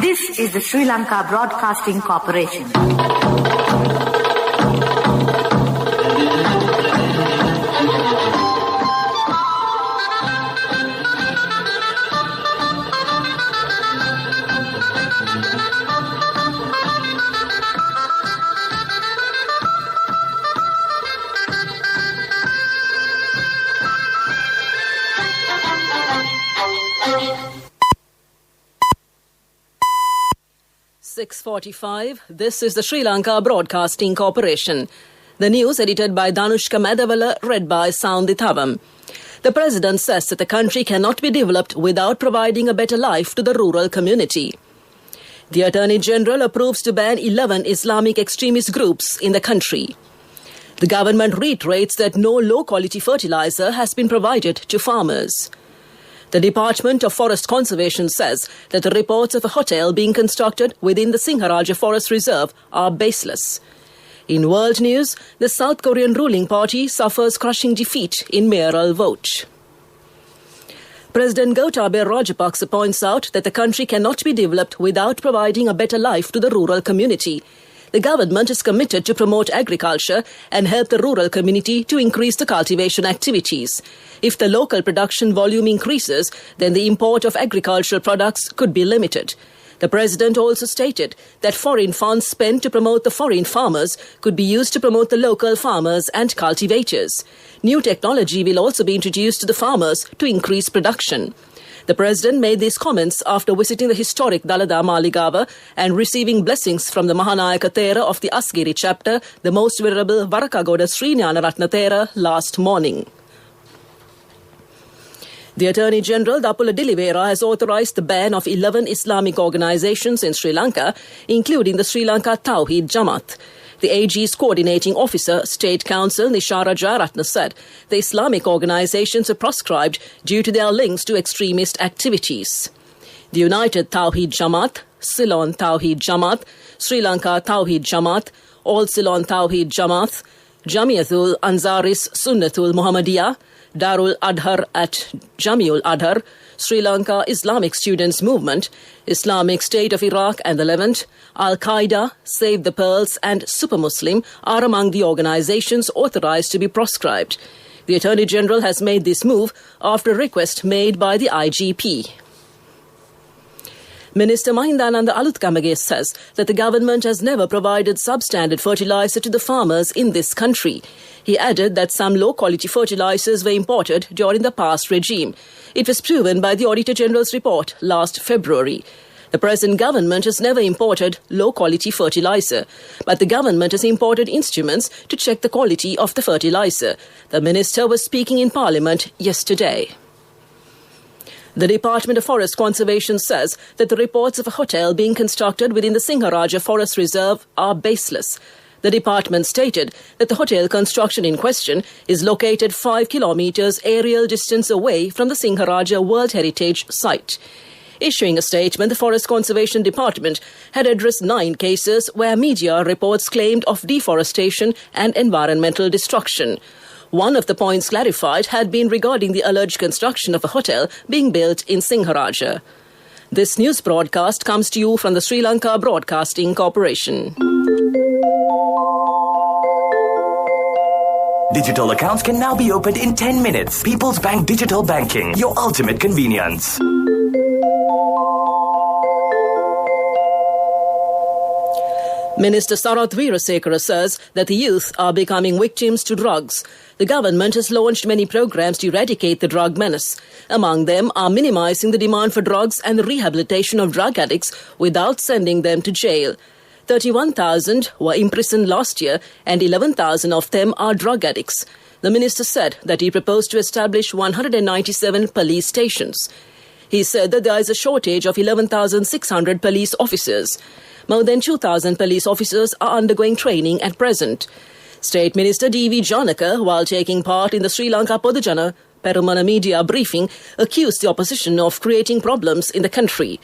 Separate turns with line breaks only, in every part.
This is the Sri Lanka Broadcasting Corporation.
.45, this is the Sri Lanka Broadcasting Corporation. The news edited by Danushka Madavala, read by Soundit Thavam. The President says that the country cannot be developed without providing a better life to the rural community. The Attorney General approves to ban 11 Islamic extremist groups in the country. The government reiterates that no low-quality fertilizer has been provided to farmers. The Department of Forest Conservation says that the reports of a hotel being constructed within the Singharaja Forest Reserve are baseless. In world news, the South Korean ruling party suffers crushing defeat in mayoral vote. President Gotabaya Rajapaksa points out that the country cannot be developed without providing a better life to the rural community. The government is committed to promote agriculture and help the rural community to increase the cultivation activities. If the local production volume increases, then the import of agricultural products could be limited. The President also stated that foreign funds spent to promote the foreign farmers could be used to promote the local farmers and cultivators. New technology will also be introduced to the farmers to increase production. The President made these comments after visiting the historic Dalada Maligava and receiving blessings from the Mahanayaka Thera of the Asgiri chapter, the Most Venerable Varakagoda Sri Gnanaratna Thera, last morning. The Attorney General, Dapula Dilivera, has authorized the ban of 11 Islamic organizations in Sri Lanka, including the Sri Lanka Tawheed Jamaat. The AG's coordinating officer, State Counsel Nishara Jayaratna, said the Islamic organizations are proscribed due to their links to extremist activities. The United Tawheed Jamaat, Ceylon Tawheed Jamaat, Sri Lanka Tawheed Jamaat, All Ceylon Tawheed Jamaat, Jamiatul Ansaris Sunnatul Muhammadiyah, Darul Adhar at Jamiul Adhar, Sri Lanka Islamic Students Movement, Islamic State of Iraq and the Levant, Al-Qaeda, Save the Pearls and Super Muslim are among the organizations authorized to be proscribed. The Attorney General has made this move after a request made by the IGP. Minister Mahindananda Alutkamage says that the government has never provided substandard fertilizer to the farmers in this country. He added that some low-quality fertilizers were imported during the past regime. It was proven by the Auditor General's report last February. The present government has never imported low-quality fertilizer, but the government has imported instruments to check the quality of the fertilizer. The minister was speaking in Parliament yesterday. The Department of Forest Conservation says that the reports of a hotel being constructed within the Singharaja Forest Reserve are baseless. The department stated that the hotel construction in question is located 5 kilometers aerial distance away from the Singharaja World Heritage Site. Issuing a statement, the Forest Conservation Department had addressed 9 cases where media reports claimed of deforestation and environmental destruction. One of the points clarified had been regarding the alleged construction of a hotel being built in Singharaja. This news broadcast comes to you from the Sri Lanka Broadcasting Corporation.
Digital accounts can now be opened in 10 minutes. People's Bank Digital Banking, your ultimate convenience.
Minister Sarath Veerasekara says that the youth are becoming victims to drugs. The government has launched many programs to eradicate the drug menace. Among them are minimizing the demand for drugs and the rehabilitation of drug addicts without sending them to jail. 31,000 were imprisoned last year and 11,000 of them are drug addicts. The minister said that he proposed to establish 197 police stations. He said that there is a shortage of 11,600 police officers. More than 2,000 police officers are undergoing training at present. State Minister D.V. Janaka, while taking part in the Sri Lanka Podujana Perumana media briefing, accused the opposition of creating problems in the country.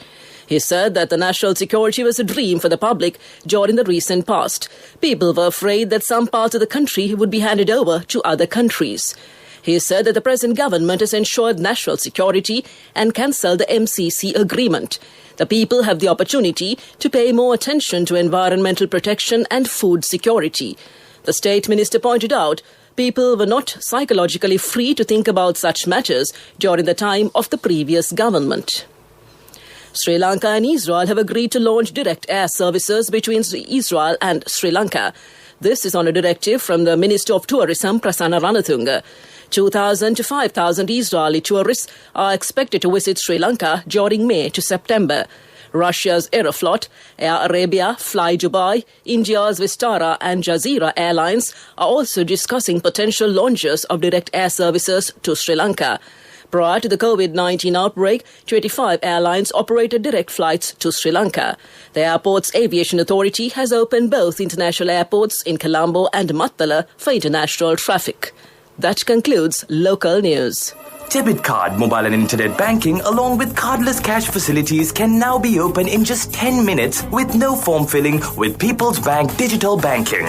He said that the national security was a dream for the public during the recent past. People were afraid that some parts of the country would be handed over to other countries. He said that the present government has ensured national security and cancelled the MCC agreement. The people have the opportunity to pay more attention to environmental protection and food security. The State Minister pointed out people were not psychologically free to think about such matters during the time of the previous government. Sri Lanka and Israel have agreed to launch direct air services between Israel and Sri Lanka. This is on a directive from the Minister of Tourism, Prasanna Ranatunga. 2,000 to 5,000 Israeli tourists are expected to visit Sri Lanka during May to September. Russia's Aeroflot, Air Arabia, Fly Dubai, India's Vistara and Jazeera Airlines are also discussing potential launches of direct air services to Sri Lanka. Prior to the COVID-19 outbreak, 25 airlines operated direct flights to Sri Lanka. The airport's aviation authority has opened both international airports in Colombo and Mattala for international traffic. That concludes local news.
Debit card, mobile and internet banking along with cardless cash facilities can now be opened in just 10 minutes with no form filling with People's Bank Digital Banking.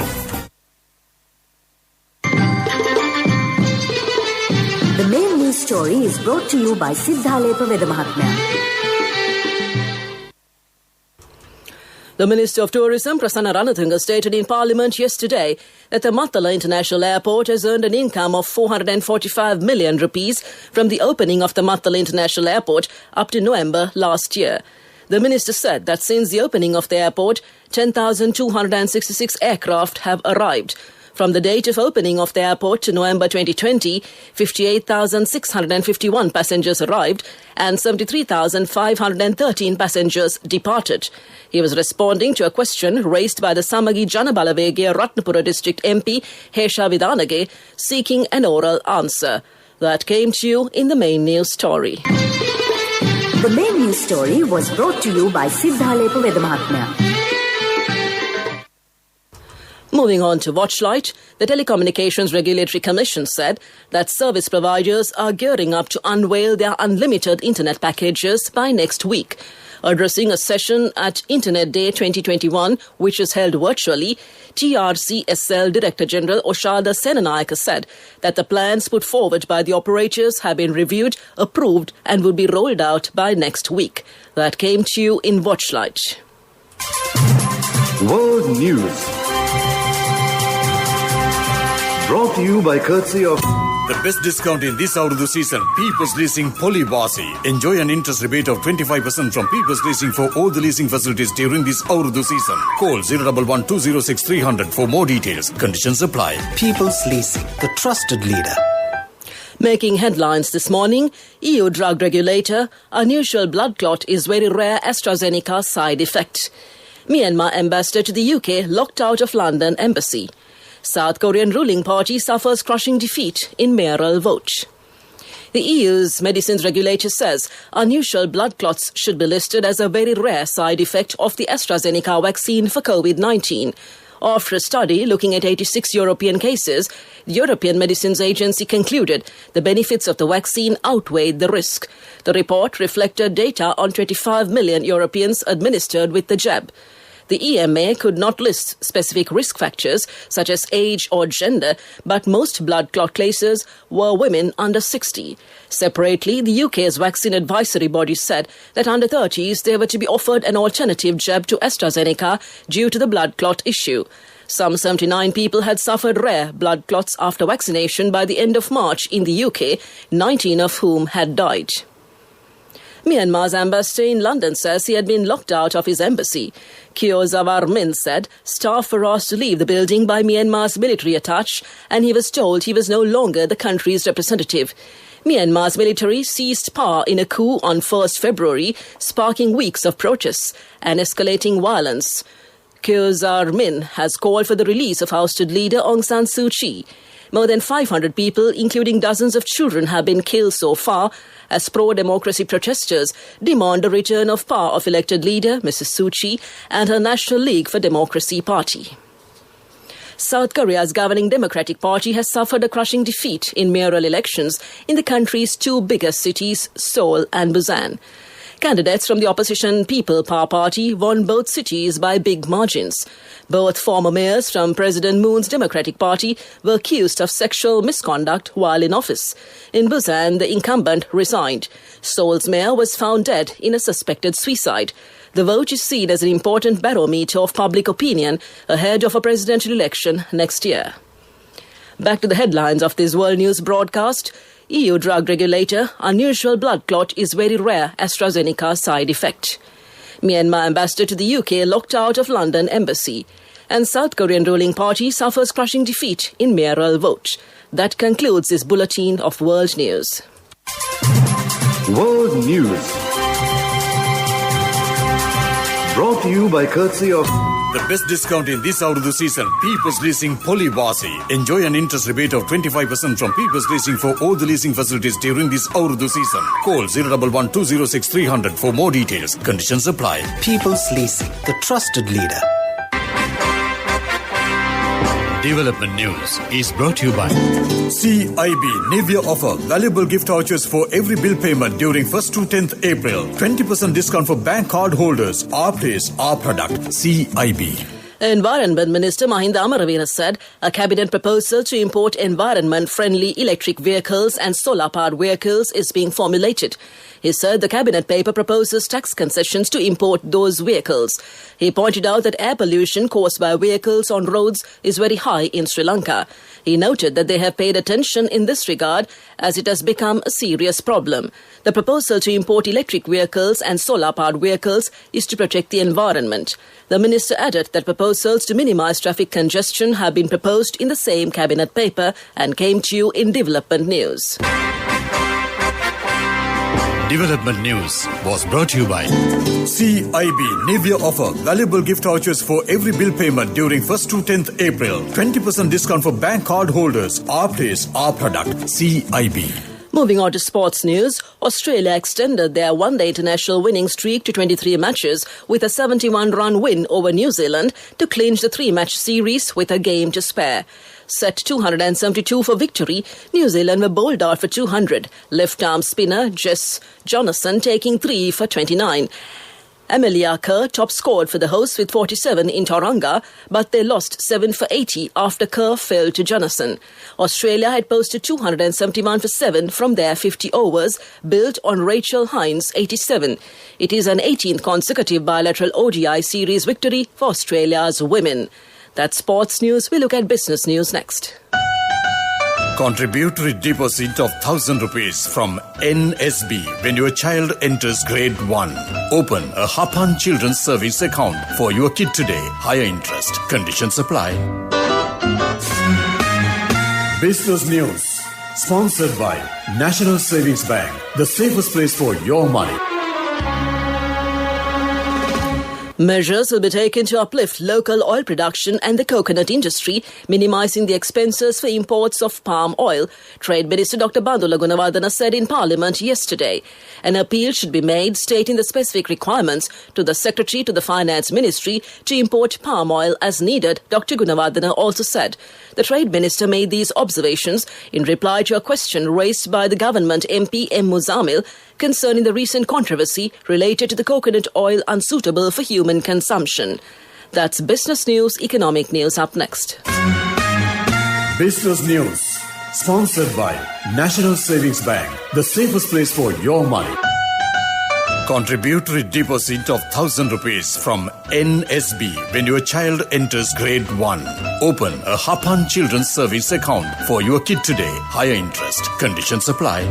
The main news story is brought to you by Siddhalepa Vedamahatmya.
The Minister of Tourism, Prasanna Ranatunga, stated in Parliament yesterday that the Mattala International Airport has earned an income of 445 million rupees from the opening of the Mattala International Airport up to November last year. The Minister said that since the opening of the airport, 10,266 aircraft have arrived. From the date of opening of the airport to November 2020, 58,651 passengers arrived and 73,513 passengers departed. He was responding to a question raised by the Samagi Janabalawegaya Ratnapura District MP Hesha Vidanage, seeking an oral answer. That came to you in the main news story.
The main news story was brought to you by Siddhalepa Vedamahatmya.
Moving on to Watchlight, the Telecommunications Regulatory Commission said that service providers are gearing up to unveil their unlimited internet packages by next week. Addressing a session at Internet Day 2021, which is held virtually, TRCSL Director General Oshada Senanayaka said that the plans put forward by the operators have been reviewed, approved and will be rolled out by next week. That came to you in Watchlight.
World News. Brought to you by courtesy of
the best discount in this Urdu season, People's Leasing Polybasi. Enjoy an interest rebate of 25% from People's Leasing for all the leasing facilities during this Urdu season. Call 011-206-300 for more details. Conditions apply.
People's Leasing, the trusted leader.
Making headlines this morning, EU drug regulator, unusual blood clot is very rare AstraZeneca side effect. Myanmar ambassador to the UK locked out of London embassy. South Korean ruling party suffers crushing defeat in mayoral vote. The EU's medicines regulator says unusual blood clots should be listed as a very rare side effect of the AstraZeneca vaccine for COVID-19. After a study looking at 86 European cases, the European Medicines Agency concluded the benefits of the vaccine outweighed the risk. The report reflected data on 25 million Europeans administered with the jab. The EMA could not list specific risk factors such as age or gender, but most blood clot cases were women under 60. Separately, the UK's vaccine advisory body said that under 30s they were to be offered an alternative jab to AstraZeneca due to the blood clot issue. Some 79 people had suffered rare blood clots after vaccination by the end of March in the UK, 19 of whom had died. Myanmar's ambassador in London says he had been locked out of his embassy. Kyo Zawar Min said staff were asked to leave the building by Myanmar's military attaché and he was told he was no longer the country's representative. Myanmar's military seized power in a coup on 1st February, sparking weeks of protests and escalating violence. Kyo Zawar Min has called for the release of ousted leader Aung San Suu Kyi. More than 500 people, including dozens of children, have been killed so far as pro-democracy protesters demand the return of power of elected leader Mrs. Suu Kyi and her National League for Democracy party. South Korea's governing Democratic Party has suffered a crushing defeat in mayoral elections in the country's two biggest cities, Seoul and Busan. Candidates from the opposition People Power Party won both cities by big margins. Both former mayors from President Moon's Democratic Party were accused of sexual misconduct while in office. In Busan, the incumbent resigned. Seoul's mayor was found dead in a suspected suicide. The vote is seen as an important barometer of public opinion ahead of a presidential election next year. Back to the headlines of this World News broadcast. EU drug regulator, unusual blood clot is very rare AstraZeneca side effect. Myanmar ambassador to the UK locked out of London embassy. And South Korean ruling party suffers crushing defeat in mayoral vote. That concludes this bulletin of World News.
World News. Brought to you by courtesy of
The best discount in this Urdu season, People's Leasing Polybasi. Enjoy an interest rebate of 25% from People's Leasing for all the leasing facilities during this Urdu season. Call 011 206 300 for more details. Conditions apply.
People's Leasing, the trusted leader.
Development News is brought to you by CIB Nivea offer valuable gift vouchers for every bill payment during 1st to 10th April. 20% discount for bank card holders. Our place, our product. CIB.
Environment Minister Mahinda Amaraveera said a cabinet proposal to import environment-friendly electric vehicles and solar-powered vehicles is being formulated. He said the cabinet paper proposes tax concessions to import those vehicles. He pointed out that air pollution caused by vehicles on roads is very high in Sri Lanka. He noted that they have paid attention in this regard as it has become a serious problem. The proposal to import electric vehicles and solar-powered vehicles is to protect the environment. The minister added that proposals to minimize traffic congestion have been proposed in the same cabinet paper and came to you in Development News.
Development News was brought to you by CIB Nivea offer valuable gift vouchers for every bill payment during 1st to 10th April. 20% discount for bank card holders. Our place, our product. CIB.
Moving on to sports news, Australia extended their one-day international winning streak to 23 matches with a 71-run win over New Zealand to clinch the three-match series with a game to spare. Set 272 for victory, New Zealand were bowled out for 200. Left-arm spinner Jess Jonathan taking 3 for 29. Amelia Kerr top-scored for the hosts with 47 in Tauranga, but they lost 7 for 80 after Kerr fell to Jonathan. Australia had posted 271 for 7 from their 50 overs, built on Rachel Hines' 87. It is an 18th consecutive bilateral ODI series victory for Australia's women. That's sports news. We look at business news next.
Contributory deposit of 1,000 rupees from NSB when your child enters grade 1. Open a Hapan Children's Service account for your kid today. Higher interest. Conditions apply. Business News. Sponsored by National Savings Bank. The safest place for your money.
Measures will be taken to uplift local oil production and the coconut industry, minimizing the expenses for imports of palm oil, Trade Minister Dr. Bandula Gunawardena said in Parliament yesterday. An appeal should be made stating the specific requirements to the Secretary to the Finance Ministry to import palm oil as needed, Dr. Gunawardena also said. The Trade Minister made these observations in reply to a question raised by the government MP M. Muzamil concerning the recent controversy related to the coconut oil unsuitable for human consumption. That's business news, economic news up next.
Business News. Sponsored by National Savings Bank. The safest place for your money. Contributory deposit of 1,000 rupees from NSB when your child enters grade 1. Open a Hapan Children's Service account for your kid today. Higher interest. Conditions apply.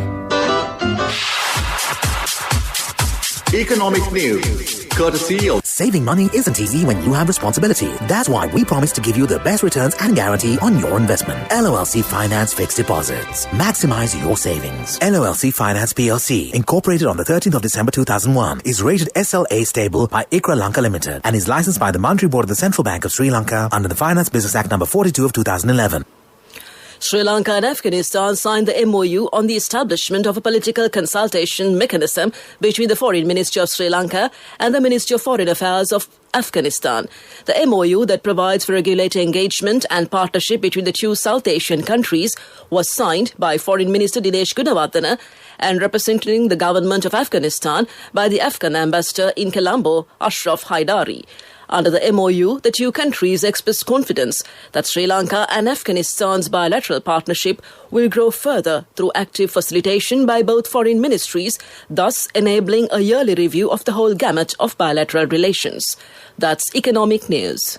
Economic News, courtesy of
Saving money isn't easy when you have responsibility. That's why we promise to give you the best returns and guarantee on your investment. LOLC Finance Fixed Deposits. Maximize your savings. LOLC Finance PLC, incorporated on the 13th of December 2001, is rated SLA stable by ICRA Lanka Limited and is licensed by the Monetary Board of the Central Bank of Sri Lanka under the Finance Business Act number 42 of 2011.
Sri Lanka and Afghanistan signed the MOU on the establishment of a political consultation mechanism between the Foreign Ministry of Sri Lanka and the Ministry of Foreign Affairs of Afghanistan. The MOU that provides for regulatory engagement and partnership between the two South Asian countries was signed by Foreign Minister Dinesh Gunawardena and representing the government of Afghanistan by the Afghan ambassador in Colombo, Ashraf Haidari. Under the MOU, the two countries expressed confidence that Sri Lanka and Afghanistan's bilateral partnership will grow further through active facilitation by both foreign ministries, thus enabling a yearly review of the whole gamut of bilateral relations. That's economic news.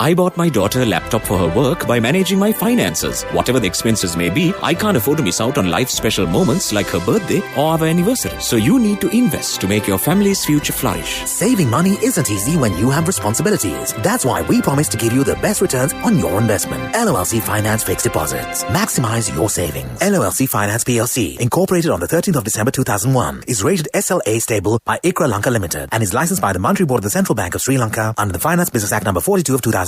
I bought my daughter a laptop for her work by managing my finances. Whatever the expenses may be, I can't afford to miss out on life's special moments like her birthday or our anniversary. So you need to invest to make your family's future flourish.
Saving money isn't easy when you have responsibilities. That's why we promise to give you the best returns on your investment. LOLC Finance Fixed Deposits. Maximize your savings. LOLC Finance PLC, incorporated on the 13th of December 2001, is rated SLA stable by ICRA Lanka Limited and is licensed by the Monetary Board of the Central Bank of Sri Lanka under the Finance Business Act number 42 of 2011.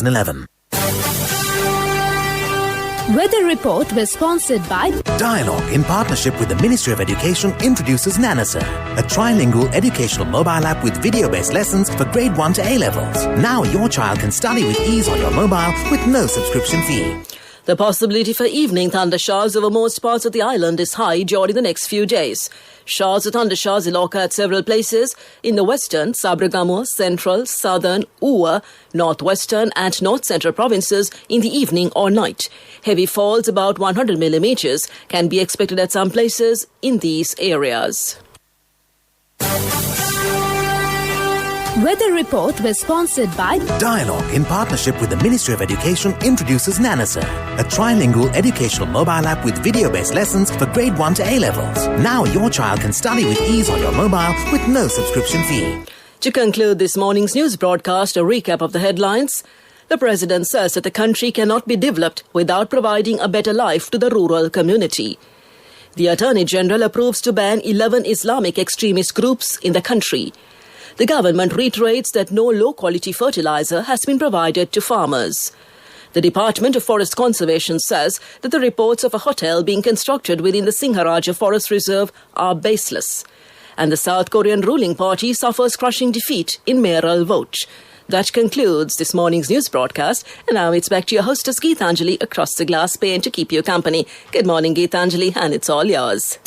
Weather report was sponsored by
Dialogue, in partnership with the Ministry of Education, introduces Nanasa, a trilingual educational mobile app with video-based lessons for grade 1 to A-levels. Now your child can study with ease on your mobile with no subscription fee.
The possibility for evening thunder showers over most parts of the island is high during the next few days. Showers or thunder showers will occur at several places in the western, Sabragamuwa, central, southern, Uwa, northwestern and north central provinces in the evening or night. Heavy falls about 100 millimeters can be expected at some places in these areas.
Weather report was sponsored by
Dialogue, in partnership with the Ministry of Education, introduces Nanasa, a trilingual educational mobile app with video-based lessons for grade 1 to A-levels. Now your child can study with ease on your mobile with no subscription fee.
To conclude this morning's news broadcast, a recap of the headlines. The President says that the country cannot be developed without providing a better life to the rural community. The Attorney General approves to ban 11 Islamic extremist groups in the country. The government reiterates that no low-quality fertilizer has been provided to farmers. The Department of Forest Conservation says that the reports of a hotel being constructed within the Singharaja Forest Reserve are baseless. And the South Korean ruling party suffers crushing defeat in mayoral vote. That concludes this morning's news broadcast. And now it's back to your hostess, Geethanjali, across the glass pane to keep you company. Good morning, Geethanjali, and it's all yours.